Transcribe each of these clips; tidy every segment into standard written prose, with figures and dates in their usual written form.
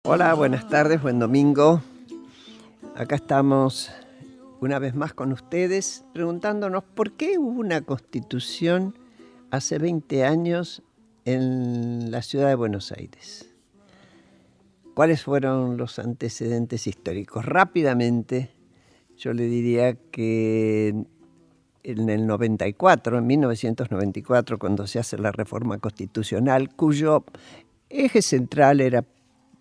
Hola, buenas tardes, buen domingo. Acá estamos una vez más con ustedes preguntándonos por qué hubo una constitución hace 20 años en la ciudad de Buenos Aires. ¿Cuáles fueron los antecedentes históricos? Rápidamente, yo le diría que en el 94, en 1994, cuando se hace la reforma constitucional, cuyo eje central era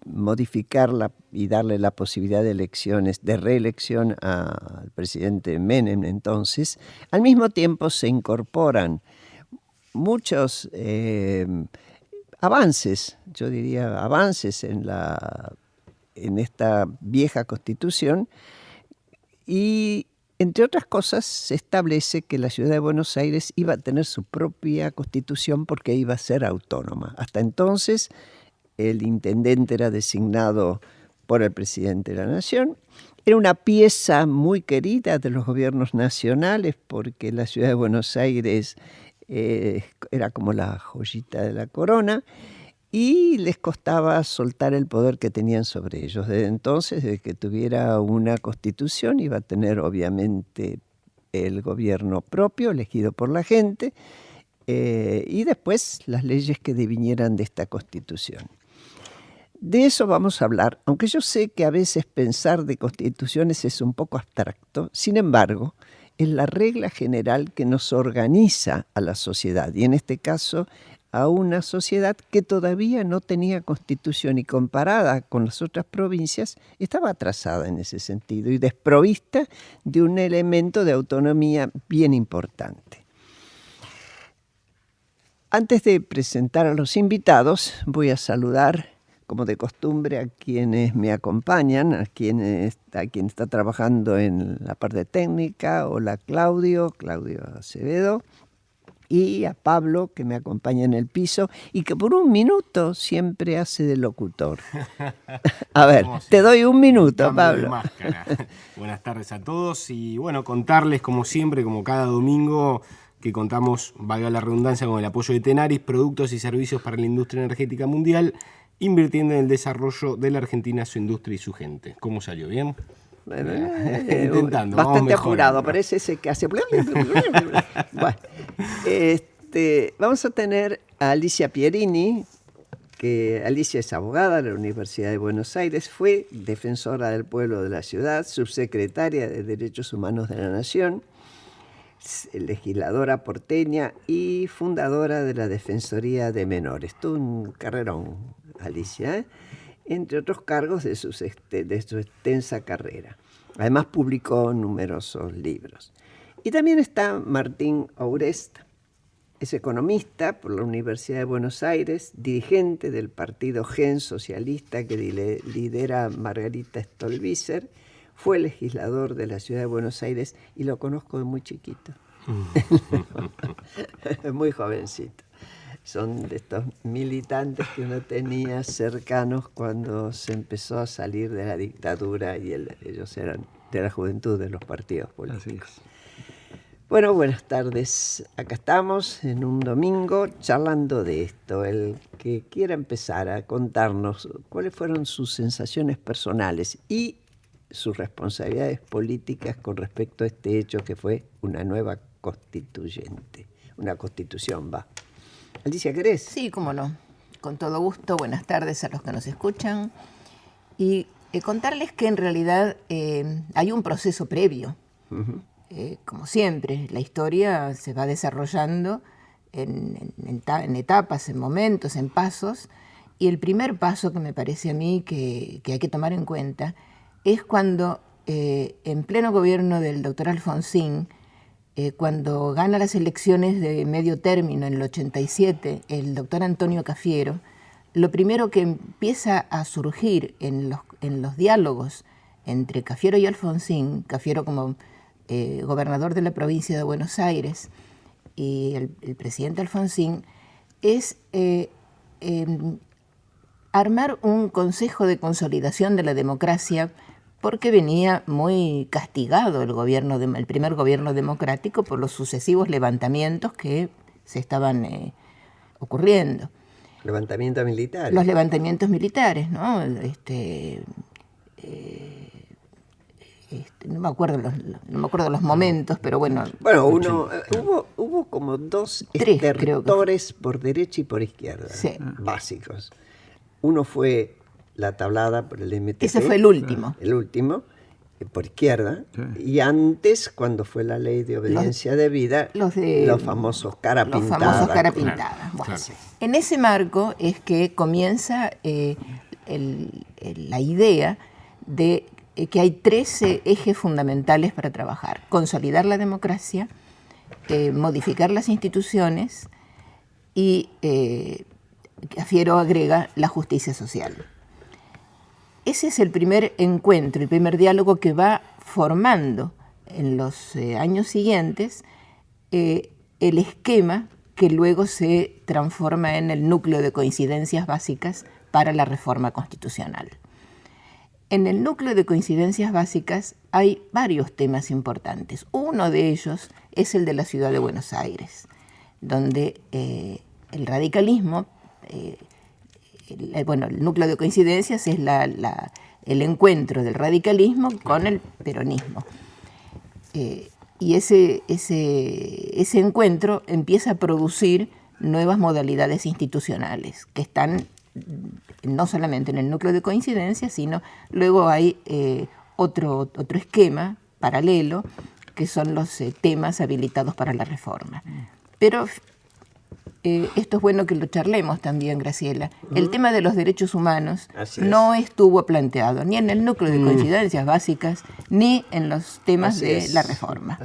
modificarla y darle la posibilidad de elecciones, de reelección al presidente Menem entonces, al mismo tiempo se incorporan muchos avances, yo diría avances en esta vieja constitución, y entre otras cosas se establece que la ciudad de Buenos Aires iba a tener su propia constitución porque iba a ser autónoma. Hasta entonces el intendente era designado por el presidente de la Nación. Era una pieza muy querida de los gobiernos nacionales porque la ciudad de Buenos Aires era como la joyita de la corona y les costaba soltar el poder que tenían sobre ellos. Desde entonces, desde que tuviera una constitución, iba a tener obviamente el gobierno propio, elegido por la gente, y después las leyes que devinieran de esta constitución. De eso vamos a hablar, aunque yo sé que a veces pensar de constituciones es un poco abstracto, sin embargo, es la regla general que nos organiza a la sociedad, y en este caso a una sociedad que todavía no tenía constitución y comparada con las otras provincias, estaba atrasada en ese sentido y desprovista de un elemento de autonomía bien importante. Antes de presentar a los invitados, voy a saludar como de costumbre, a quienes me acompañan, a quien está trabajando en la parte técnica. Hola Claudio Acevedo, y a Pablo, que me acompaña en el piso, y que por un minuto siempre hace de locutor. A ver, te doy un minuto, Pablo. Buenas tardes a todos, y bueno, contarles como siempre, como cada domingo, que contamos, valga la redundancia, con el apoyo de Tenaris, productos y servicios para la industria energética mundial, invirtiendo en el desarrollo de la Argentina, su industria y su gente. ¿Cómo salió? ¿Bien? Intentando. Bastante apurado, parece ese que hace... Bueno, vamos a tener a Alicia Pierini, que Alicia es abogada de la Universidad de Buenos Aires, fue defensora del pueblo de la ciudad, subsecretaria de Derechos Humanos de la Nación, legisladora porteña y fundadora de la Defensoría de Menores. Todo un carrerón, Alicia, entre otros cargos de su extensa carrera. Además publicó numerosos libros. Y también está Martín Ourest, es economista por la Universidad de Buenos Aires, dirigente del partido Gen Socialista que lidera Margarita Stolbizer. Fue legislador de la ciudad de Buenos Aires y lo conozco de muy chiquito. Muy jovencito. Son de estos militantes que uno tenía cercanos cuando se empezó a salir de la dictadura y ellos eran de la juventud de los partidos políticos. Bueno, buenas tardes. Acá estamos en un domingo charlando de esto. El que quiera empezar a contarnos cuáles fueron sus sensaciones personales y sus responsabilidades políticas con respecto a este hecho que fue una nueva constituyente. Una constitución, va. Alicia, ¿querés? Sí, cómo no. Con todo gusto. Buenas tardes a los que nos escuchan. Y contarles que en realidad hay un proceso previo. Uh-huh. Como siempre, la historia se va desarrollando en etapas, en momentos, en pasos. Y el primer paso que me parece a mí que hay que tomar en cuenta es cuando, en pleno gobierno del doctor Alfonsín, cuando gana las elecciones de medio término en el 87, el doctor Antonio Cafiero, lo primero que empieza a surgir en los diálogos entre Cafiero y Alfonsín, Cafiero como gobernador de la provincia de Buenos Aires y el presidente Alfonsín, es armar un consejo de consolidación de la democracia, porque venía muy castigado el primer gobierno democrático por los sucesivos levantamientos que se estaban ocurriendo. Levantamientos militares. Los levantamientos militares, ¿no? No me acuerdo los momentos, pero bueno. Bueno, hubo como dos Tres, creo que estertores por derecha y por izquierda, sí, básicos. Uno fue la tablada por el MTP. Ese fue el último. El último, por izquierda. Sí. Y antes, cuando fue la ley de obediencia debida, los famosos cara pintada. Los famosos cara pintada. Claro, bueno, claro. En ese marco es que comienza la idea de que hay 13 ejes fundamentales para trabajar. Consolidar la democracia, modificar las instituciones y, Cafiero agrega, la justicia social. Ese es el primer encuentro, el primer diálogo que va formando en los años siguientes el esquema que luego se transforma en el núcleo de coincidencias básicas para la reforma constitucional. En el núcleo de coincidencias básicas hay varios temas importantes. Uno de ellos es el de la ciudad de Buenos Aires, donde el radicalismo, el núcleo de coincidencias es el encuentro del radicalismo con el peronismo. Y ese encuentro empieza a producir nuevas modalidades institucionales que están no solamente en el núcleo de coincidencia, sino luego hay otro esquema paralelo, que son los temas habilitados para la reforma. Pero esto es bueno que lo charlemos también, Graciela. El tema de los derechos humanos no estuvo planteado ni en el núcleo de coincidencias básicas, ni en los temas de la reforma.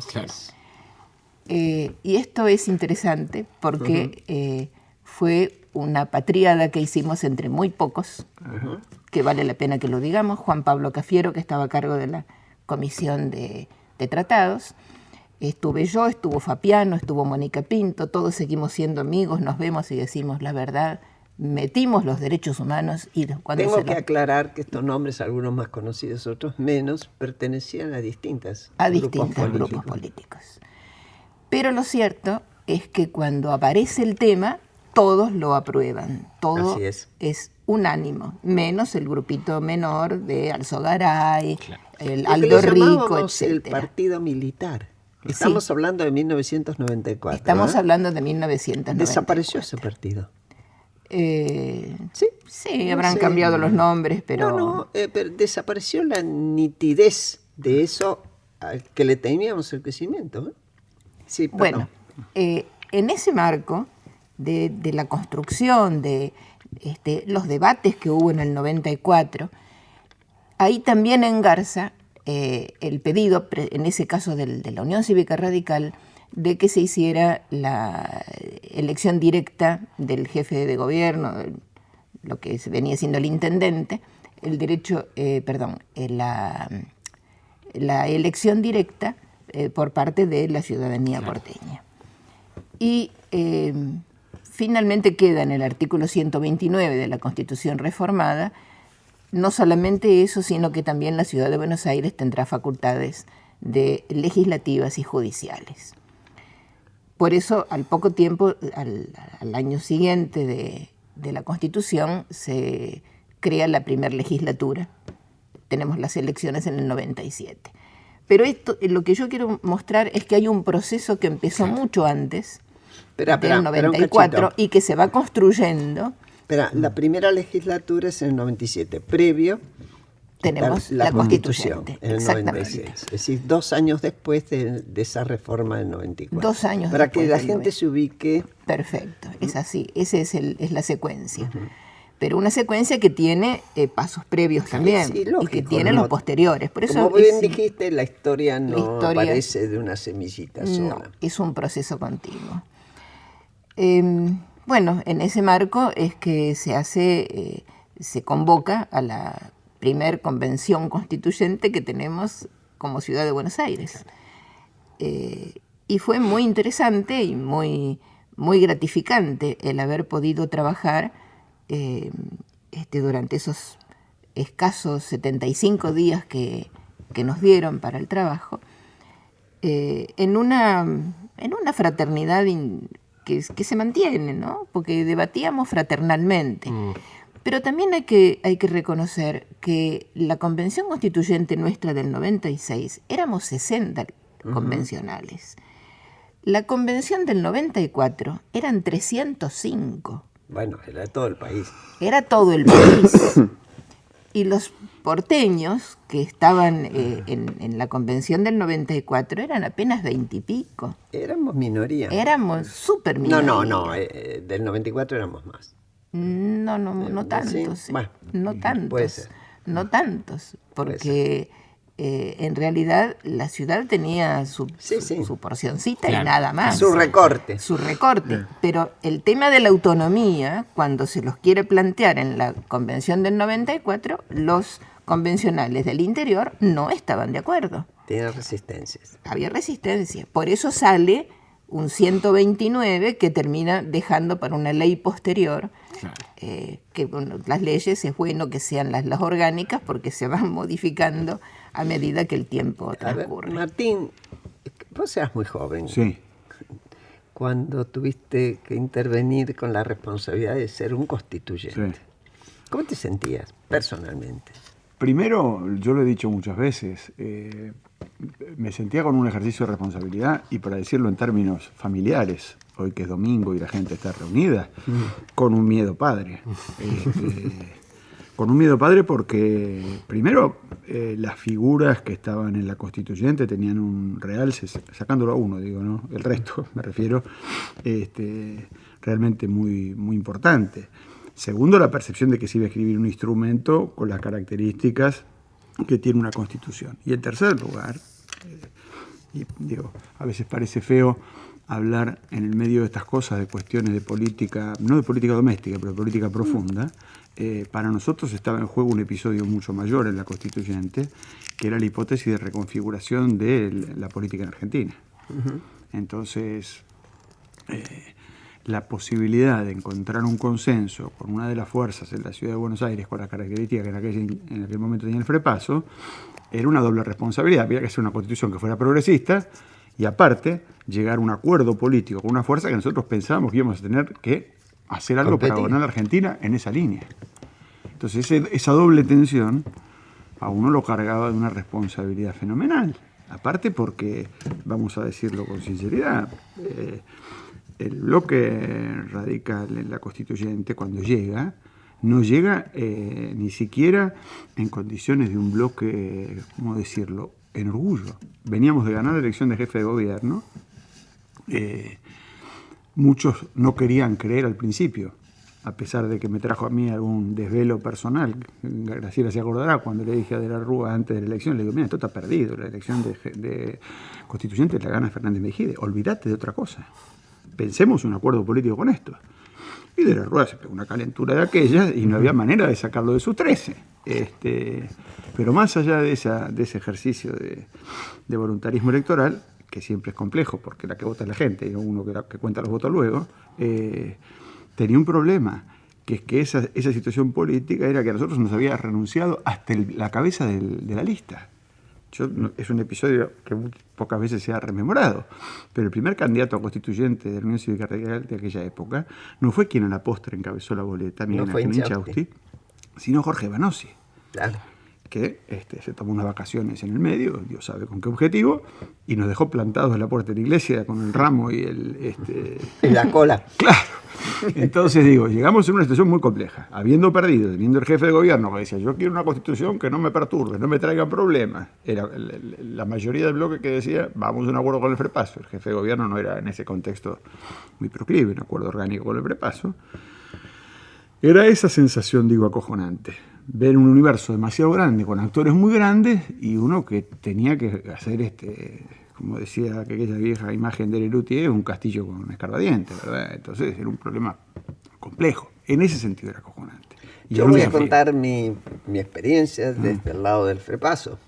Y esto es interesante porque fue una patriada que hicimos entre muy pocos, que vale la pena que lo digamos. Juan Pablo Cafiero, que estaba a cargo de la Comisión de Tratados, estuve yo, estuvo Fapiano, estuvo Mónica Pinto, todos seguimos siendo amigos, nos vemos y decimos la verdad, metimos los derechos humanos y cuando Tengo que aclarar que estos nombres, algunos más conocidos, otros menos, pertenecían a distintos grupos políticos. Pero lo cierto es que cuando aparece el tema, todos lo aprueban, todo es unánimo, menos el grupito menor de Alzogaray, el Aldo Rico, etc. El partido militar. Estamos hablando de 1994. Estamos hablando de 1994. ¿Desapareció ese partido? Sí, habrán cambiado los nombres, pero... pero desapareció la nitidez de eso que le teníamos el crecimiento. Sí, bueno, en ese marco de la construcción, de los debates que hubo en el 94, ahí también engarza el pedido, en ese caso de la Unión Cívica Radical, de que se hiciera la elección directa del jefe de gobierno, lo que venía siendo el intendente, la elección directa por parte de la ciudadanía porteña. Y finalmente queda en el artículo 129 de la Constitución reformada no solamente eso, sino que también la Ciudad de Buenos Aires tendrá facultades legislativas y judiciales. Por eso, al poco tiempo, al año siguiente de la Constitución, se crea la primera legislatura. Tenemos las elecciones en el 97. Pero lo que yo quiero mostrar es que hay un proceso que empezó mucho antes, del 94, y que se va construyendo. La primera legislatura es en el 97, previo tenemos la Constitución en el 96. Es decir, 2 años después de esa reforma del 94. 2 años para después. Que la gente se ubique. Perfecto, es así, esa es la secuencia. Pero una secuencia que tiene pasos previos también, lógico, y que tiene los posteriores. Por eso como bien dijiste, la historia no aparece de una semillita sola. No, es un proceso continuo. Bueno, en ese marco es que se convoca a la primer convención constituyente que tenemos como Ciudad de Buenos Aires. Y fue muy interesante y muy, muy gratificante el haber podido trabajar durante esos escasos 75 días que nos dieron para el trabajo, en una fraternidad que se mantiene, ¿no? Porque debatíamos fraternalmente. Pero también hay que reconocer que la Convención Constituyente nuestra del 96, éramos 60 convencionales. La Convención del 94 eran 305. Bueno, era todo el país. Era todo el país. Y los porteños que estaban en la Convención del 94 eran apenas 20 y pico. Éramos minoría. Éramos súper minoría. No, del 94 éramos más. No tantos. Sí. Bueno, no tantos. puede ser. No tantos. Porque en realidad la ciudad tenía su porcioncita, claro, y nada más. Su recorte. Pero el tema de la autonomía, cuando se los quiere plantear en la Convención del 94, los convencionales del interior no estaban de acuerdo. Tenía resistencias. Había resistencia. Por eso sale un 129 que termina dejando para una ley posterior, claro, que bueno, las leyes es bueno que sean las orgánicas porque se van modificando a medida que el tiempo transcurre. A ver, Martín, vos eras muy joven. Sí. Cuando tuviste que intervenir con la responsabilidad de ser un constituyente. Sí. ¿Cómo te sentías personalmente? Primero, yo lo he dicho muchas veces, me sentía con un ejercicio de responsabilidad y, para decirlo en términos familiares, hoy que es domingo y la gente está reunida, con un miedo padre. Con un miedo padre porque, primero, las figuras que estaban en la constituyente tenían un realce, sacándolo a uno, digo, ¿no? El resto, me refiero, realmente muy, muy importante. Segundo, la percepción de que se iba a escribir un instrumento con las características que tiene una constitución. Y en tercer lugar, y digo, a veces parece feo hablar en el medio de estas cosas de cuestiones de política, no de política doméstica, pero de política profunda. Para nosotros estaba en juego un episodio mucho mayor en la constituyente, que era la hipótesis de reconfiguración de la política en Argentina. Entonces, la posibilidad de encontrar un consenso con una de las fuerzas en la ciudad de Buenos Aires, con las características que en aquel momento tenía el FREPASO, era una doble responsabilidad. Había que hacer una constitución que fuera progresista y, aparte, llegar a un acuerdo político con una fuerza que nosotros pensábamos que íbamos a tener que hacer algo para gobernar a Argentina en esa línea. Entonces, esa doble tensión a uno lo cargaba de una responsabilidad fenomenal. Aparte porque, vamos a decirlo con sinceridad, el bloque radical en la constituyente, cuando llega, no llega ni siquiera en condiciones de un bloque, ¿cómo decirlo?, en orgullo. Veníamos de ganar la elección de jefe de gobierno. Muchos no querían creer al principio, a pesar de que me trajo a mí algún desvelo personal. Graciela se acordará cuando le dije a De la Rúa antes de la elección, le digo, mira, esto está perdido, la elección de constituyente la gana Fernández Mejide, olvídate de otra cosa. Pensemos un acuerdo político con esto. Y De la Rúa se pegó una calentura de aquella y no había manera de sacarlo de sus 13. Pero más allá de ese ejercicio de voluntarismo electoral, que siempre es complejo porque la que vota es la gente y no uno que cuenta los votos luego, tenía un problema, que es que esa situación política era que a nosotros nos había renunciado hasta la cabeza de la lista. Es un episodio que pocas veces se ha rememorado, pero el primer candidato a constituyente de la Unión Cívica Radical de aquella época no fue quien a la postre encabezó la boleta, Miguel Ángel Inchausti, sino Jorge Vanossi. Claro. Que se tomó unas vacaciones en el medio, Dios sabe con qué objetivo, y nos dejó plantados en la puerta de la iglesia con el ramo y y la cola. Claro. Entonces digo, llegamos en una situación muy compleja, habiendo perdido, teniendo el jefe de gobierno que decía, yo quiero una constitución que no me perturbe, no me traiga problemas. Era la mayoría del bloque que decía, vamos a un acuerdo con el FREPASO. El jefe de gobierno no era en ese contexto muy proclive, un acuerdo orgánico con el FREPASO. Era esa sensación, digo, acojonante. Ver un universo demasiado grande, con actores muy grandes, y uno que tenía que hacer, como decía aquella vieja imagen de Lelutier, un castillo con escarbadientes, ¿verdad? Entonces era un problema complejo. En ese sentido era acojonante. Yo voy a contar mi experiencia desde el lado del FREPASO.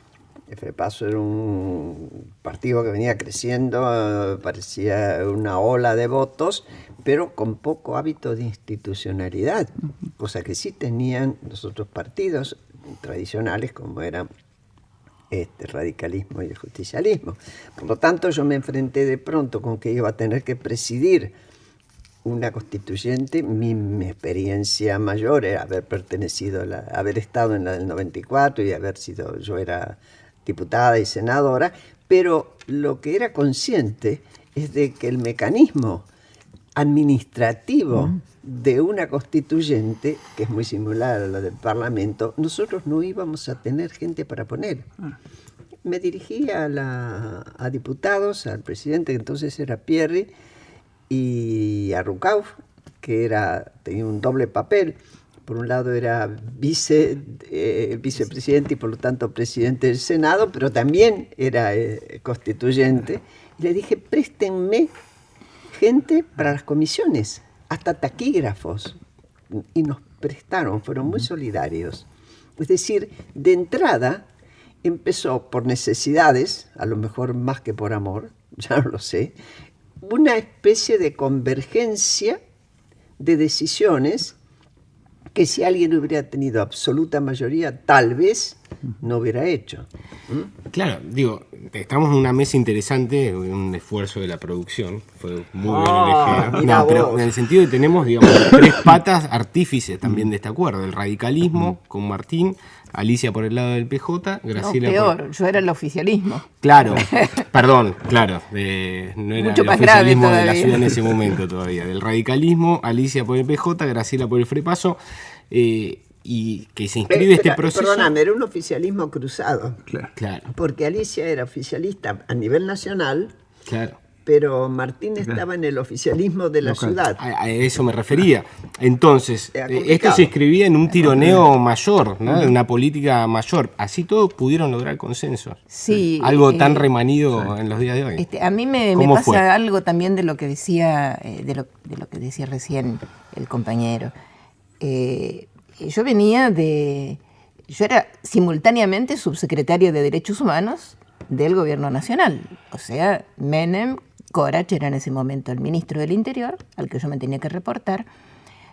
El FREPASO era un partido que venía creciendo, parecía una ola de votos, pero con poco hábito de institucionalidad, cosa que sí tenían los otros partidos tradicionales, como eran el radicalismo y el justicialismo. Por lo tanto, yo me enfrenté de pronto con que iba a tener que presidir una constituyente. Mi experiencia mayor era haber pertenecido, haber estado en la del 94 y yo era diputada y senadora, pero lo que era consciente es de que el mecanismo administrativo de una constituyente, que es muy similar a la del Parlamento, nosotros no íbamos a tener gente para poner. Me dirigí a diputados, al presidente que entonces era Pierri, y a Rucauf, que tenía un doble papel. Por un lado era vicepresidente y por lo tanto presidente del Senado, pero también era constituyente. Y le dije, préstenme gente para las comisiones, hasta taquígrafos. Y nos prestaron, fueron muy solidarios. Es decir, de entrada empezó por necesidades, a lo mejor más que por amor, ya no lo sé, una especie de convergencia de decisiones que si alguien hubiera tenido absoluta mayoría, tal vez no hubiera hecho. Claro, digo, estamos en una mesa interesante, un esfuerzo de la producción, fue muy bien elegido. No, pero en el sentido de que tenemos, digamos, tres patas artífices también de este acuerdo, el radicalismo con Martín, Alicia por el lado del PJ, Graciela peor, yo era el oficialismo. Claro, perdón, claro, no era mucho el más grave oficialismo de la todavía. ciudad en ese momento todavía. Del radicalismo, Alicia por el PJ, Graciela por el Frepaso, y que se inscribe este proceso. Perdóname, era un oficialismo cruzado. Claro. Porque Alicia era oficialista a nivel nacional, Claro. pero Martín estaba en el oficialismo de la ciudad. A eso me refería. Entonces, Era esto complicado. se inscribía en un tironeo mayor, ¿no? En una política mayor. Así todos pudieron lograr consensos. Sí, Algo tan remanido en los días de hoy. A mí me ¿Cómo pasa fue? algo también de lo que decía, de lo que decía recién el compañero. Yo era simultáneamente subsecretaria de Derechos Humanos del Gobierno Nacional. O sea, Menem, Corach era en ese momento el ministro del Interior, al que yo me tenía que reportar,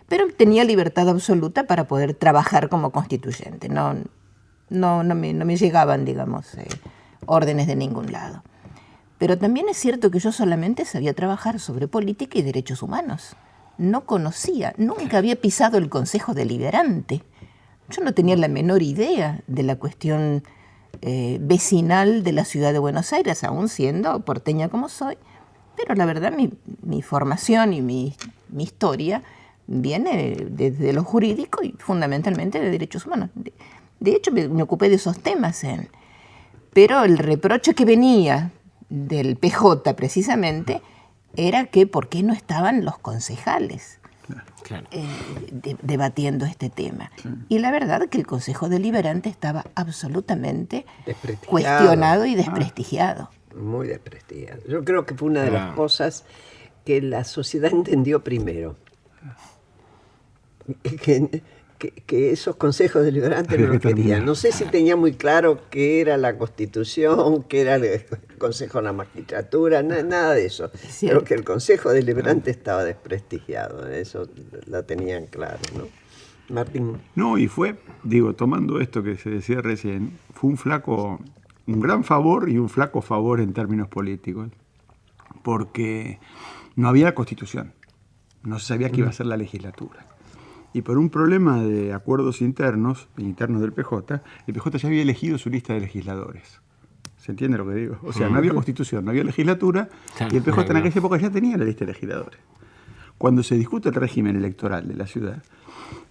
pero tenía libertad absoluta para poder trabajar como constituyente. No me llegaban, digamos, órdenes de ningún lado. Pero también es cierto que yo solamente sabía trabajar sobre política y derechos humanos. No conocía, nunca había pisado el Consejo Deliberante. Yo no tenía la menor idea de la cuestión vecinal de la ciudad de Buenos Aires, aún siendo porteña como soy. Pero la verdad, mi formación y mi historia viene desde lo jurídico y fundamentalmente de derechos humanos. De hecho, me ocupé de esos temas. Pero el reproche que venía del PJ precisamente era que por qué no estaban los concejales Claro. debatiendo este tema. Y la verdad es que el Consejo Deliberante estaba absolutamente cuestionado y desprestigiado. Muy desprestigiado. Yo creo que fue una de las cosas que la sociedad entendió primero. Que esos consejos deliberantes no lo querían. No sé si tenía muy claro qué era la Constitución, qué era el Consejo de la Magistratura, nada de eso. Pero que el Consejo Deliberante estaba desprestigiado, eso lo tenían claro, ¿no? Martín. No, y fue, tomando esto que se decía recién, fue un gran favor y un flaco favor en términos políticos, porque no había Constitución, no se sabía qué iba a ser la legislatura. Y por un problema de acuerdos internos del PJ, el PJ ya había elegido su lista de legisladores. ¿Se entiende lo que digo? O sea, no había Constitución, no había legislatura, y el PJ en aquella época ya tenía la lista de legisladores. Cuando se discute el régimen electoral de la ciudad,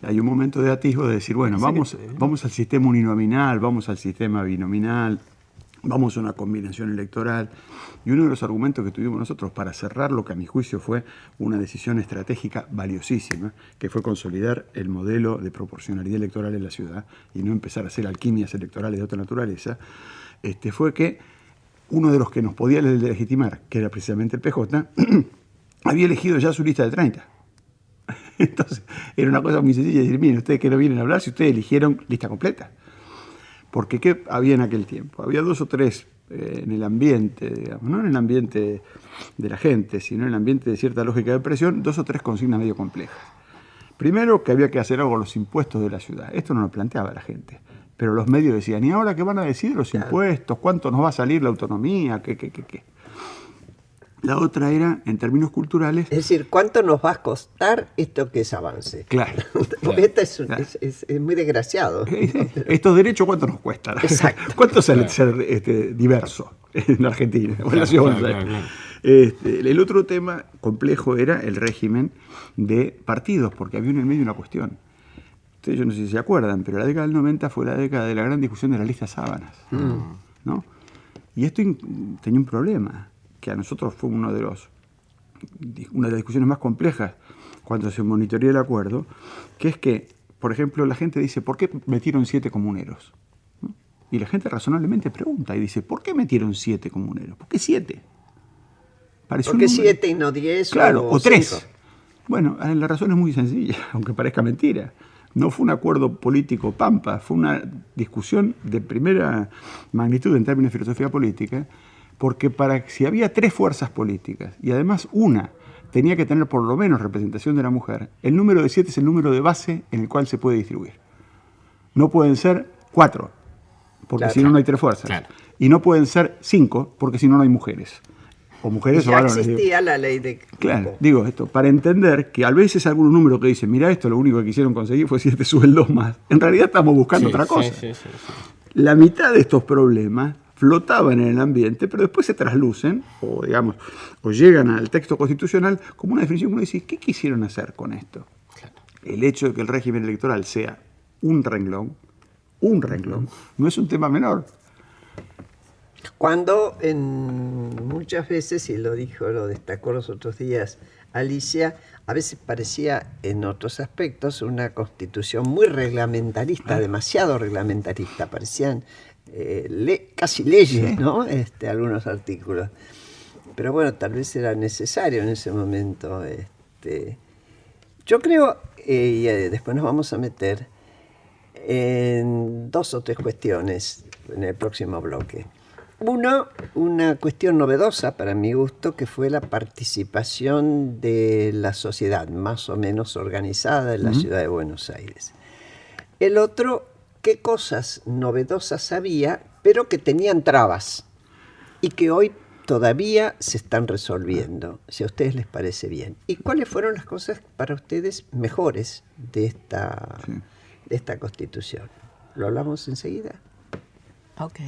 hay un momento de atisbo de decir, bueno, vamos al sistema uninominal, vamos al sistema binominal, vamos a una combinación electoral. Y uno de los argumentos que tuvimos nosotros para cerrar lo que a mi juicio fue una decisión estratégica valiosísima, que fue consolidar el modelo de proporcionalidad electoral en la ciudad y no empezar a hacer alquimias electorales de otra naturaleza, fue que uno de los que nos podía legitimar, que era precisamente el PJ, había elegido ya su lista de 30. Entonces, era una cosa muy sencilla decir, miren, ustedes que no vienen a hablar, si ustedes eligieron lista completa. Porque ¿qué había en aquel tiempo? Había 2 o 3 en el ambiente, digamos, no en el ambiente de la gente, sino en el ambiente de cierta lógica de presión, 2 o 3 consignas medio complejas. Primero, que había que hacer algo con los impuestos de la ciudad. Esto no lo planteaba la gente. Pero los medios decían, ¿y ahora qué van a decir los impuestos? ¿Cuánto nos va a salir la autonomía? ¿Qué? La otra era, en términos culturales... Es decir, ¿cuánto nos va a costar esto que es avance? Claro. Porque esta Claro. es muy desgraciado. Estos derechos, ¿cuánto nos cuestan? Exacto. ¿Cuánto sale ser diverso en Argentina o en la ciudad de Buenos Aires? El otro tema complejo era el régimen de partidos, porque había en el medio una cuestión. Ustedes, yo no sé si se acuerdan, pero la década del 90 fue la década de la gran discusión de las listas sábanas, ¿no? Y esto tenía un problema, que a nosotros fue una de las discusiones más complejas cuando se monitoreó el acuerdo, que es que, por ejemplo, la gente dice, ¿por qué metieron 7 comuneros? ¿No? Y la gente razonablemente pregunta y dice, ¿por qué metieron 7 comuneros? ¿Por qué 7? ¿Por qué 7 y no 10? Claro, o 3. 5? Bueno, la razón es muy sencilla, aunque parezca mentira. No fue un acuerdo político pampa, fue una discusión de primera magnitud en términos de filosofía política, porque si había 3 fuerzas políticas y además una tenía que tener por lo menos representación de la mujer, el número de 7 es el número de base en el cual se puede distribuir. No pueden ser 4, porque Claro. si no, no hay 3 fuerzas. Claro. Y no pueden ser 5, porque si no, no hay mujeres. O mujeres o Ya varones. existía la ley de... Claro, digo esto, para entender que a veces algunos números que dicen, mira esto, lo único que quisieron conseguir fue 7 sueldos más. En realidad estamos buscando otra cosa. Sí. La mitad de estos problemas flotaban en el ambiente, pero después se traslucen, o digamos, o llegan al texto constitucional como una definición que uno dice, ¿qué quisieron hacer con esto? Claro. El hecho de que el régimen electoral sea un renglón, no es un tema menor. Cuando muchas veces, y lo destacó los otros días Alicia, a veces parecía en otros aspectos una constitución muy reglamentarista, demasiado reglamentarista, parecían casi leyes, ¿no? Algunos artículos. Pero bueno, tal vez era necesario en ese momento. Yo creo, y después nos vamos a meter en 2 o 3 cuestiones en el próximo bloque. Una cuestión novedosa para mi gusto, que fue la participación de la sociedad más o menos organizada en la ciudad de Buenos Aires. El otro, qué cosas novedosas había, pero que tenían trabas y que hoy todavía se están resolviendo, si a ustedes les parece bien. ¿Y cuáles fueron las cosas para ustedes mejores de esta Constitución? ¿Lo hablamos enseguida? Ok.